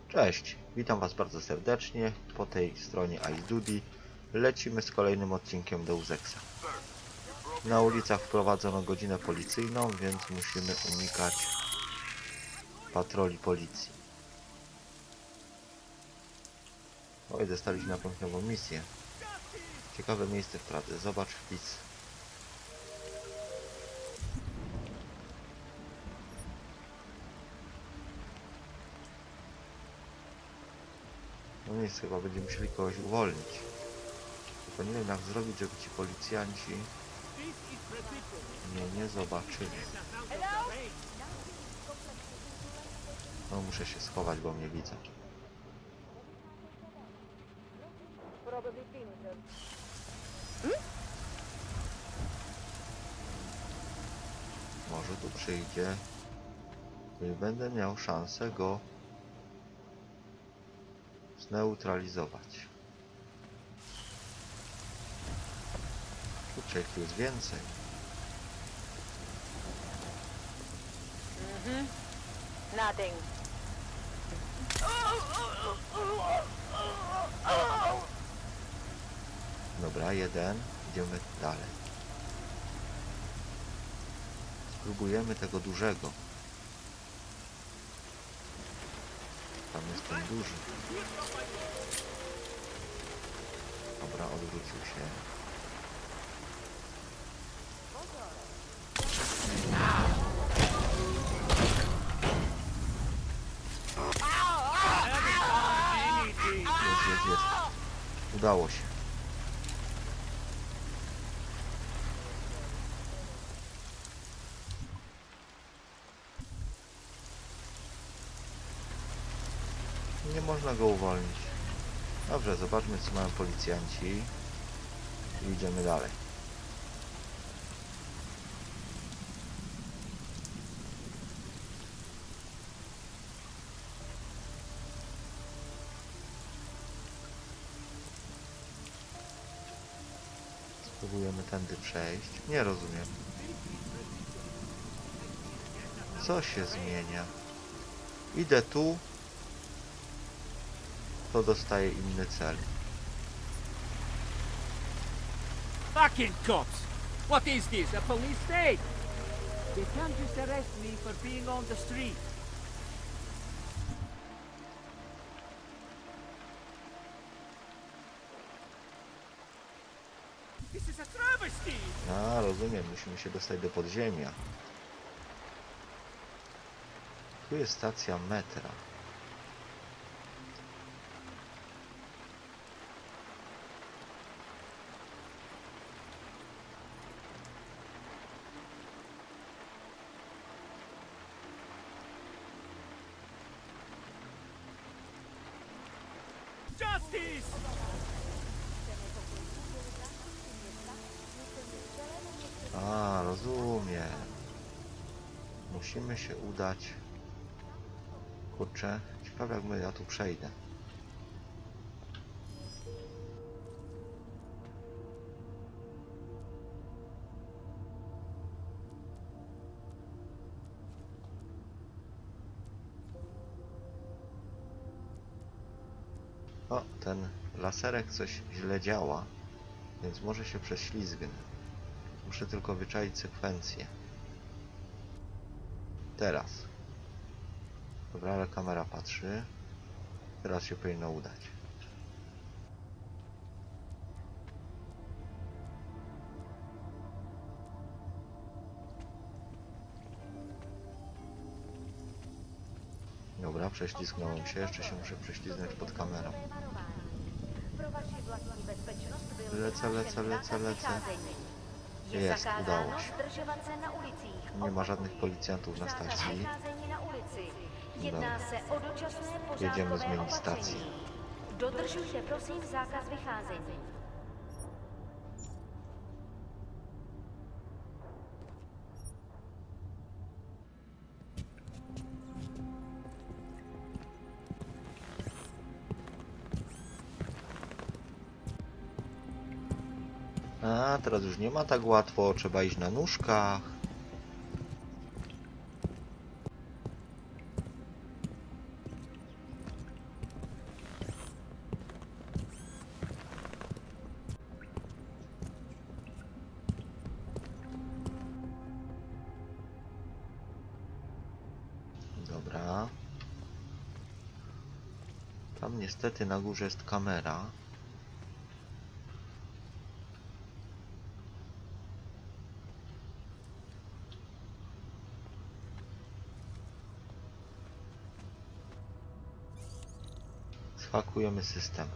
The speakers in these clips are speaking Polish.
Cześć, witam Was bardzo serdecznie. Po tej stronie Eidos lecimy z kolejnym odcinkiem Deus Exa. Na ulicach wprowadzono godzinę policyjną, więc musimy unikać patroli policji. Oj, dostaliśmy jakąś nową misję. Ciekawe miejsce w Pradze. Zobacz wpis. No nic, chyba będziemy musieli kogoś uwolnić. Tylko nie wiem, jak zrobić, żeby ci policjanci mnie nie zobaczyli. No, muszę się schować, bo mnie widzą. Może tu przyjdzie i będę miał szansę go zneutralizować. Kurczę, ich jest więcej. Nothing. Dobra, jeden. Idziemy dalej. Spróbujemy tego dużego. Tam jest ten duży. Dobra, odwrócił się. Jest. Udało się. Nie można go uwolnić. Dobrze, zobaczmy, co mają policjanci i idziemy dalej. Spróbujemy tędy przejść. Nie rozumiem. Co się zmienia? Idę tu, to dostaje inny cel. Fucking cops! What is this, a police state? They can't just arrest me for being on the street. This is a travesty! A, rozumiem, musimy się dostać do podziemia. Tu jest stacja metra. Justice! A, rozumiem. Musimy się udać. Kurczę, ciekawe, jak ja tu przejdę. O, ten laserek coś źle działa, więc może się prześlizgnę. Muszę tylko wyczaić sekwencję. Teraz. Dobra, ale kamera patrzy. Teraz się powinno udać. Dobra, prześlizgnąłem się. Jeszcze się muszę prześlizgnąć pod kamerą. Lecę. Jest, udało się. Nie ma żadnych policjantów na stacji. Dobra. Jedziemy zmienić stację. Dodržujte prosím zákaz vycházení. A, teraz już nie ma tak łatwo, trzeba iść na nóżkach. Tam niestety na górze jest kamera. Zhakujemy system.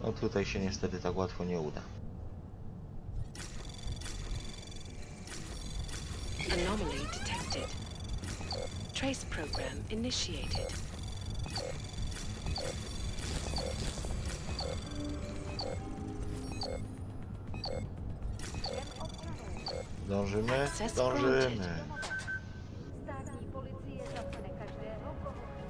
No tutaj się niestety tak łatwo nie uda. Anomaly detected. Trace program initiated. Dążymy? Dążymy. Státní policie zatkne každého, komu chce.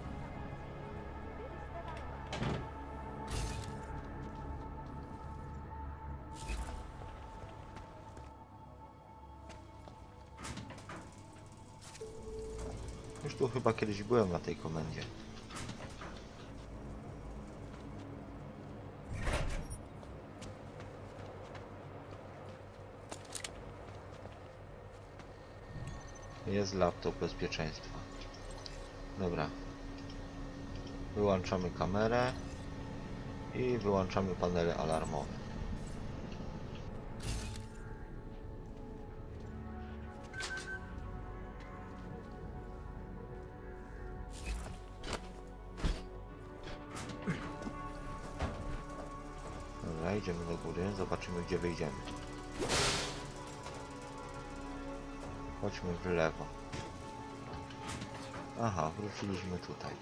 Już tu chyba kiedyś byłem na tej komendzie. Jest laptop bezpieczeństwa. Dobra. Wyłączamy kamerę i wyłączamy panele alarmowe. Dobra, idziemy do góry, zobaczymy gdzie wyjdziemy. Chodźmy w lewo. Aha, wróciliśmy tutaj.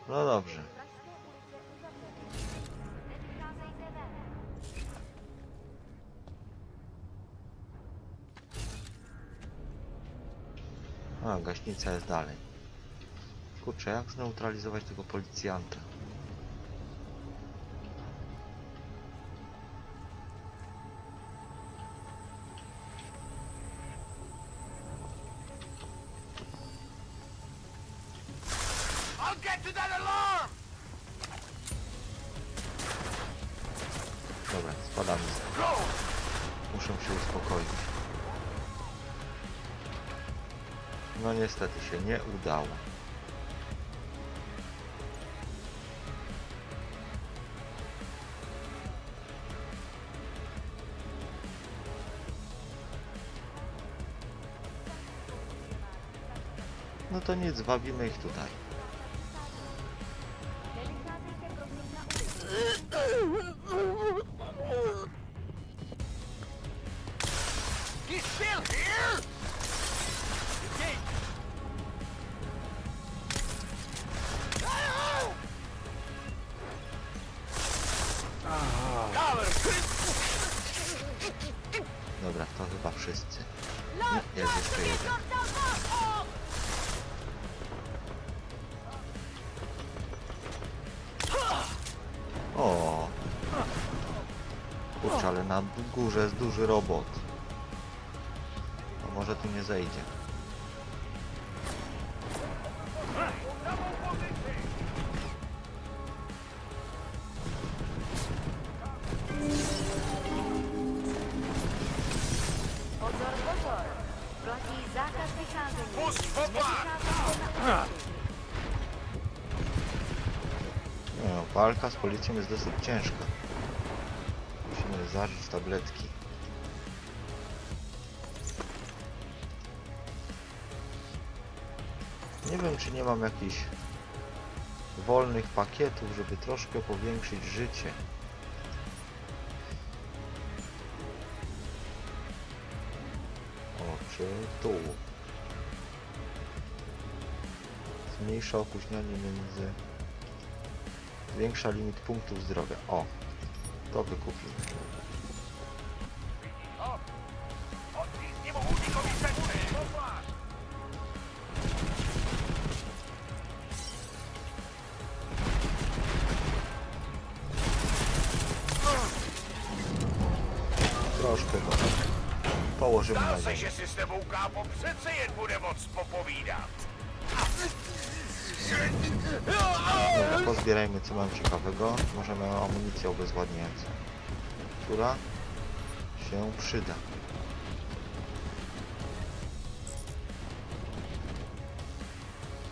No dobrze. A, gaśnica jest dalej. Kurczę, jak zneutralizować tego policjanta? Dobra, spadamy. Muszę się uspokoić. No niestety się nie udało. No to nic, wabimy ich tutaj. He's still here? You can't. Dobra, to chyba wszyscy. Nie, jest jeszcze jeden. O! Kurczę, ale na górze jest duży robot. A może tu nie zejdzie. Pozor. Platí zákaz vycházení. Pust popach! No, walka z policją jest dosyć ciężka. Musimy zażyć tabletki. Nie wiem, czy nie mam jakichś wolnych pakietów, żeby troszkę powiększyć życie. O, czy tu? Zmniejsza opóźnianie między... Zwiększa limit punktów zdrowia. O, to wykupimy. Troszkę go. położymy na Zdá se, ziemię. že si s tebou, kámo, přece jen bude moc popovídat. Dobra, pozbierajmy co mam ciekawego. Może mamy amunicję obezwładniającą, która się przyda.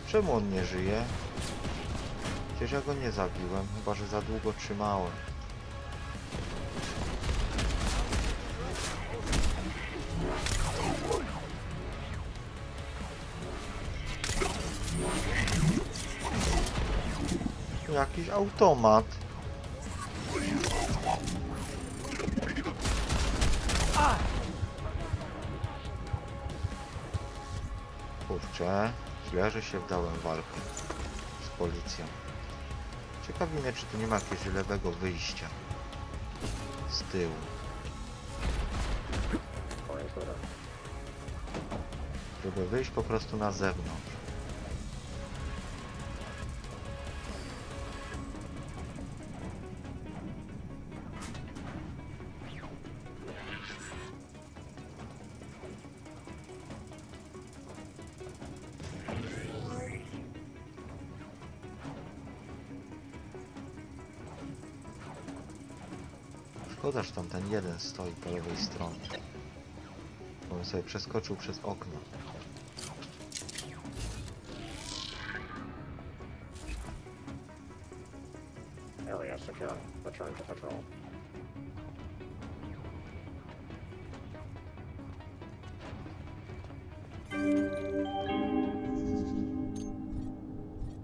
Czemu on nie żyje? Przecież ja go nie zabiłem, chyba że za długo trzymałem. Jakiś automat. Kurczę, źle, że się wdałem w walkę z policją. Ciekawi mnie, czy tu nie ma jakiegoś lewego wyjścia z tyłu. Żeby wyjść po prostu na zewnątrz. Szkoda, że tam ten jeden stoi po lewej stronie. On sobie przeskoczył przez okno. Area secure. Return to patrol.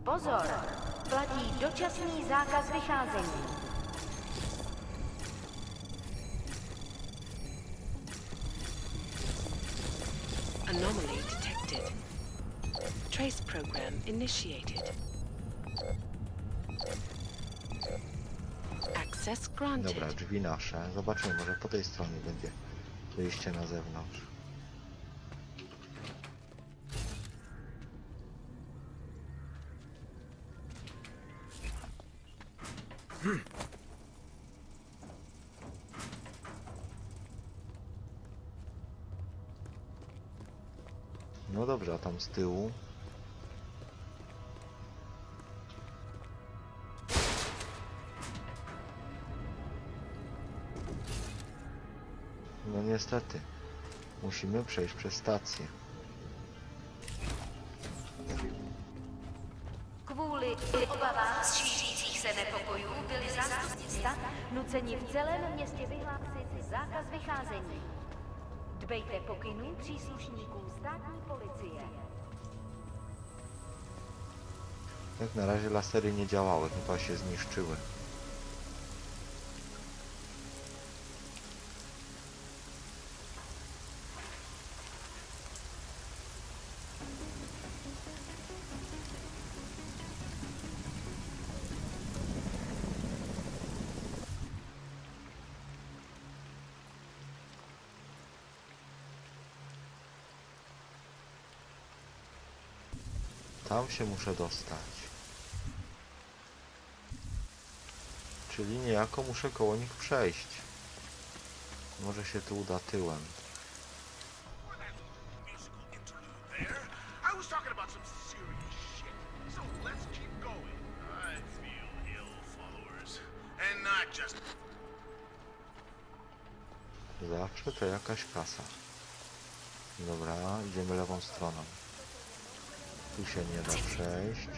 Pozor! Platí dočasný zákaz vycházení. Anomaly detected. Trace program initiated. Access granted. Dobra, drzwi nasze. Zobaczymy, może po tej stronie będzie wyjście na zewnątrz. No dobrze, a tam z tyłu? No niestety, musimy przejść przez stację. Kvůli obavám z šířících se nepokojů byli zástupci města nuceni v celém městě vyhlásit zákaz vycházení. Dbejte pokynů příslušníků státní policie. Jak na razie lasery nie działały, chyba się zniszczyły. Tam się muszę dostać. Czyli niejako muszę koło nich przejść. Może się tu uda tyłem. I was talking about some serious shit. So let's keep going. I feel ill, followers. And not just... Zawsze to jakaś kasa. Dobra, idziemy lewą stroną. Tu się nie da przejść.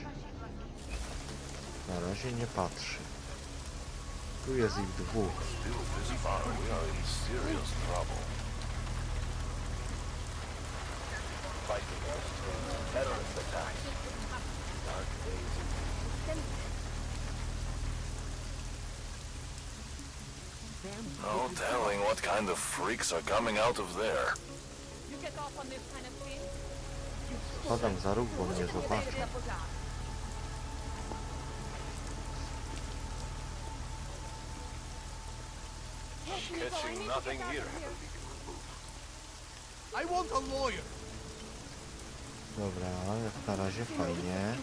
Na razie nie patrzy. Tu jest ich dwóch. No telling what kind of freaks are coming out of there. You get off on this kind of thing? Spadam za róg, bo mnie zobaczą. Catching nothing here. I want a lawyer. Dobra, jak na razie fajnie.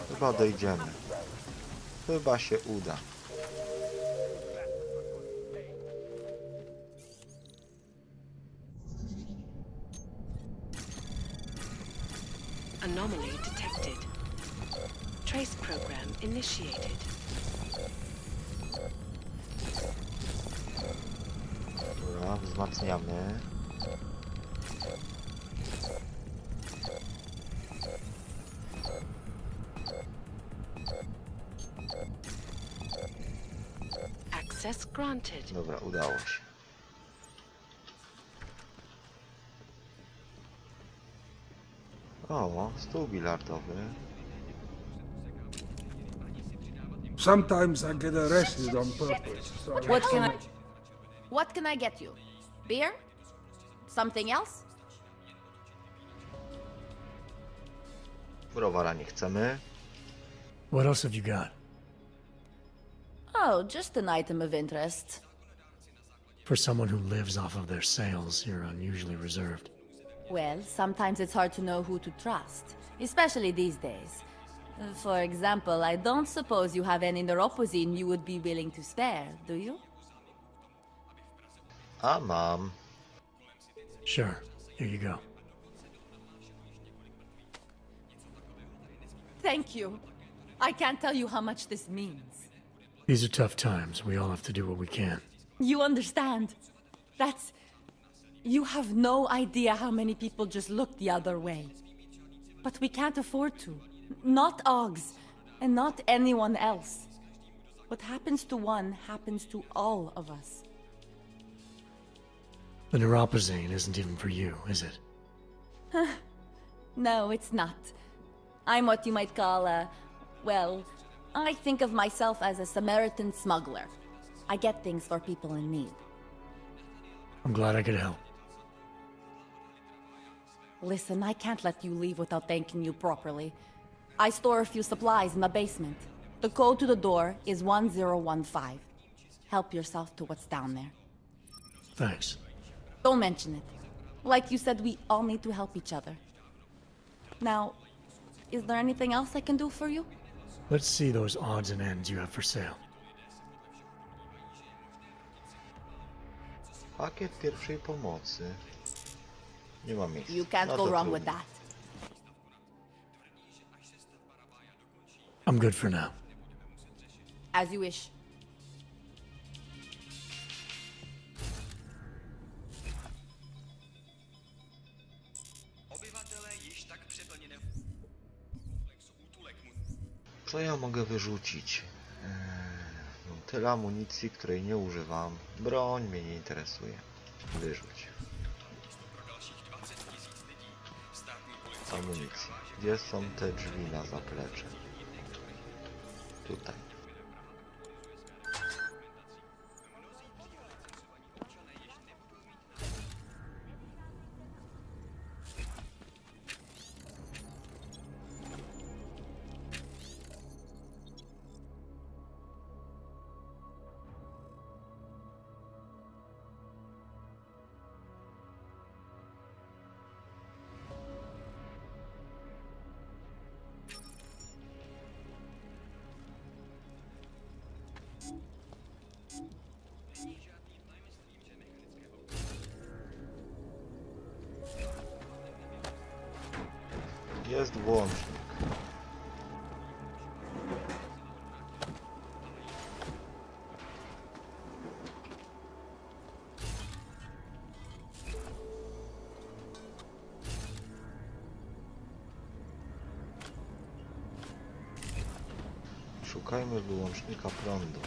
Chyba dojdziemy. Chyba się uda. Anomaly detected. Trace program initiated. Dobra, wzmacniamy. Access granted. Dobra, udało się. O, stół bilardowy. Sometimes I get arrested on purpose. So What can I get you? Beer? Something else? Browara nie chcemy. What else have you got? Oh, just an item of interest. For someone who lives off of their sales, you're unusually reserved. Well, sometimes it's hard to know who to trust, especially these days. For example, I don't suppose you have any neuropozyne you would be willing to spare, do you? A mam. Sure, here you go. Thank you. I can't tell you how much this means. These are tough times. We all have to do what we can. You understand? That's... You have no idea how many people just look the other way. But we can't afford to. Not Oggs, and not anyone else. What happens to one happens to all of us. The neuropozyne isn't even for you, is it? No, it's not. I'm what you might call a... Well, I think of myself as a Samaritan smuggler. I get things for people in need. I'm glad I could help. Listen, I can't let you leave without thanking you properly. I store a few supplies in the basement. The code to the door is 1015. Help yourself to what's down there. Thanks. Don't mention it. Like you said, we all need to help each other. Now, is there anything else I can do for you? Let's see those odds and ends you have for sale. Pakiet pierwszej pomocy. Nie ma miejsca. You can't No go to wrong trudno. with that. I'm good for now. As you wish. Co ja mogę wyrzucić? Mam tyle amunicji, której nie używam. Broń mnie nie interesuje. Wyrzuć. Amunicja. Gdzie są te drzwi na zaplecze? Tutaj. Jest włącznik. Szukajmy wyłącznika prądu.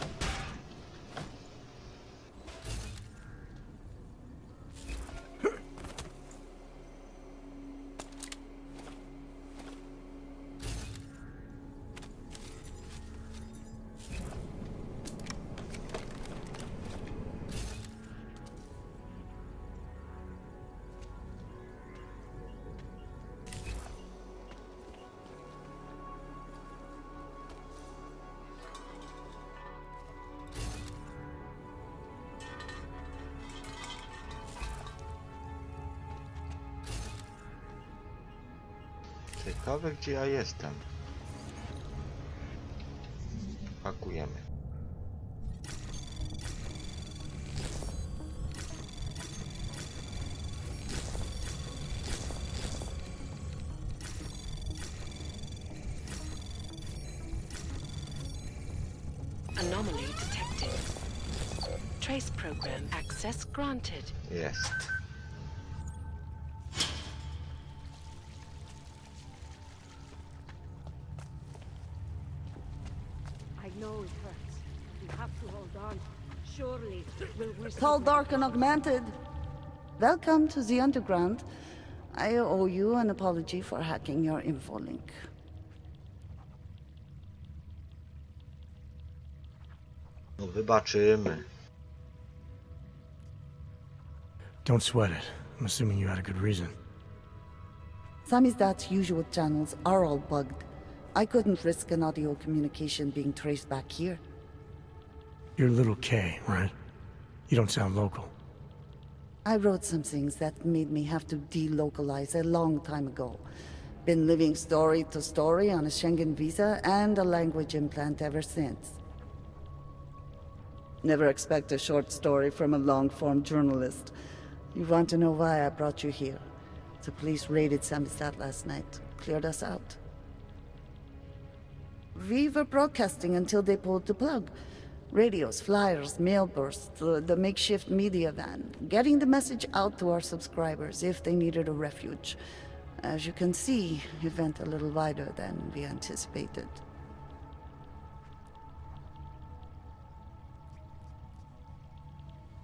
Ciekawe, gdzie ja jestem. Pakujemy. Anomaly detected. Trace program access granted. Jest. I know it hurts. You have to hold on. Surely we'll Tall, dark, and augmented. Welcome to the underground. I owe you an apology for hacking your info link. No wybaczymy. Don't sweat it. I'm assuming you had a good reason. Samizdat's usual channels are all bugged. I couldn't risk an audio communication being traced back here. You're Little K, right? You don't sound local. I wrote some things that made me have to delocalize a long time ago. Been living story to story on a Schengen visa and a language implant ever since. Never expect a short story from a long-form journalist. You want to know why I brought you here? The police raided Samizdat last night. Cleared us out. We were broadcasting until they pulled the plug. Radios, flyers, mail bursts, the makeshift media van. Getting the message out to our subscribers if they needed a refuge. As you can see, it went a little wider than we anticipated.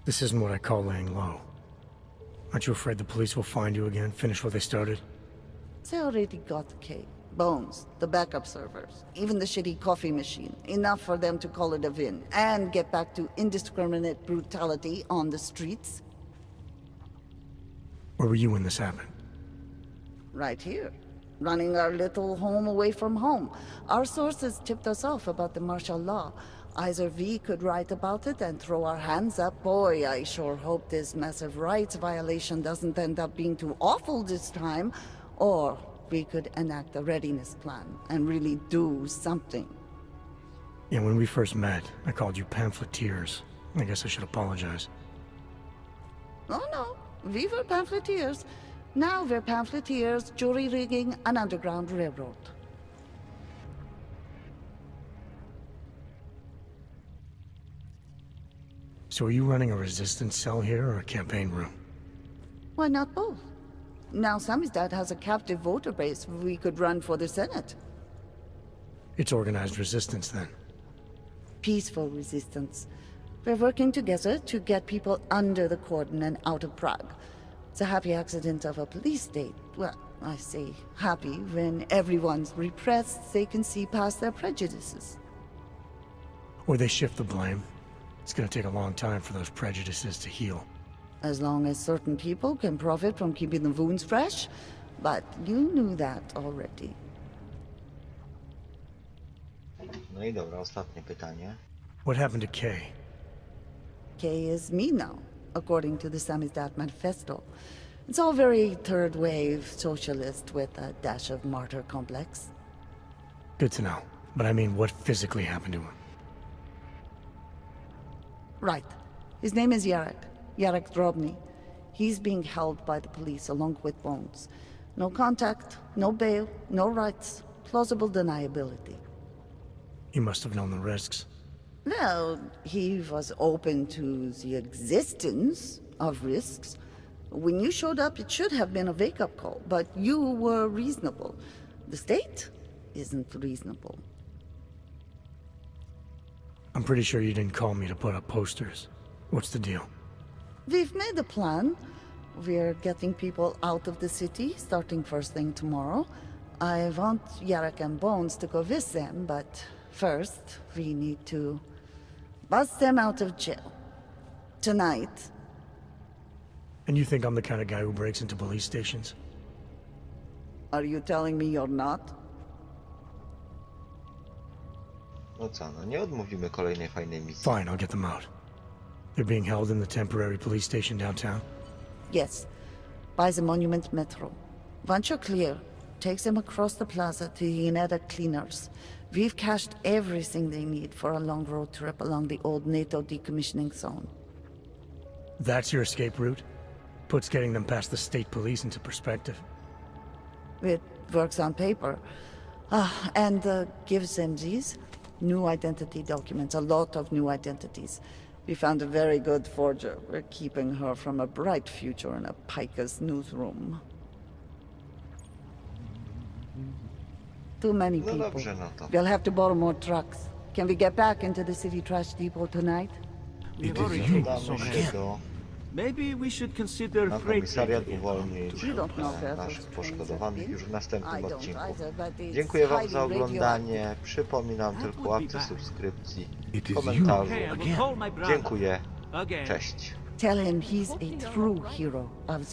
This isn't what I call laying low. Aren't you afraid the police will find you again, finish what they started? They already got the K. Bones, the backup servers, even the shitty coffee machine. Enough for them to call it a win and get back to indiscriminate brutality on the streets. Where were you when this happened? Right here. Running our little home away from home. Our sources tipped us off about the martial law. Either we could write about it and throw our hands up. Boy, I sure hope this massive rights violation doesn't end up being too awful this time. Or we could enact a readiness plan and really do something. Yeah, when we first met, I called you pamphleteers. I guess I should apologize. Oh no, we were pamphleteers. Now we're pamphleteers, jury rigging an underground railroad. So are you running a resistance cell here or a campaign room? Why not both? Now Samizdat has a captive voter base we could run for the Senate. It's organized resistance then. Peaceful resistance. We're working together to get people under the cordon and out of Prague. It's a happy accident of a police state. Well, I say happy when everyone's repressed, they can see past their prejudices. Or they shift the blame. It's gonna take a long time for those prejudices to heal. As long as certain people can profit from keeping the wounds fresh. But you knew that already. No i dobra, ostatnie pytanie. What happened to Kay? K is me now, according to the Samizdat Manifesto. It's all very third wave socialist with a dash of martyr complex. Good to know. But I mean, what physically happened to him? Right. His name is Yarek. Yarek Drobny. He's being held by the police along with Bones. No contact, no bail, no rights. Plausible deniability. He must have known the risks. Well, he was open to the existence of risks. When you showed up, it should have been a wake-up call, but you were reasonable. The state isn't reasonable. I'm pretty sure you didn't call me to put up posters. What's the deal? We've made a plan. We're getting people out of the city, starting first thing tomorrow. I want Yarek and Bones to go with them, but first, we need to bust them out of jail. Tonight. And you think I'm the kind of guy who breaks into police stations? Are you telling me you're not? No co, no nie odmówimy kolejnej fajnej misji. Fine, I'll get them out. They're being held in the temporary police station downtown? Yes, by the Monument Metro. Once you're clear, take them across the plaza to the Ineda Cleaners. We've cached everything they need for a long road trip along the old NATO decommissioning zone. That's your escape route? Puts getting them past the state police into perspective. It works on paper. And gives them these New identity documents, a lot of new identities. We found a very good forger. We're keeping her from a bright future in a piker's newsroom. Too many No people. dobrze, no to. We'll have to borrow more trucks. Can we get back into the city trash depot tonight? We've already taken so Udamy much. się do Maybe we should consider na freight komisariat again. uwolnić We don't know where naszych those trains poszkodowanych have już w been. następnym I don't odcinku. either, but it's Dziękuję Wam highly za oglądanie. radioactive. Przypominam tylko o would be łapce bad. subskrypcji, It is komentarzu. Okay, I will call my brother. Dziękuję. Again. Cześć. Tell him he's a true hero of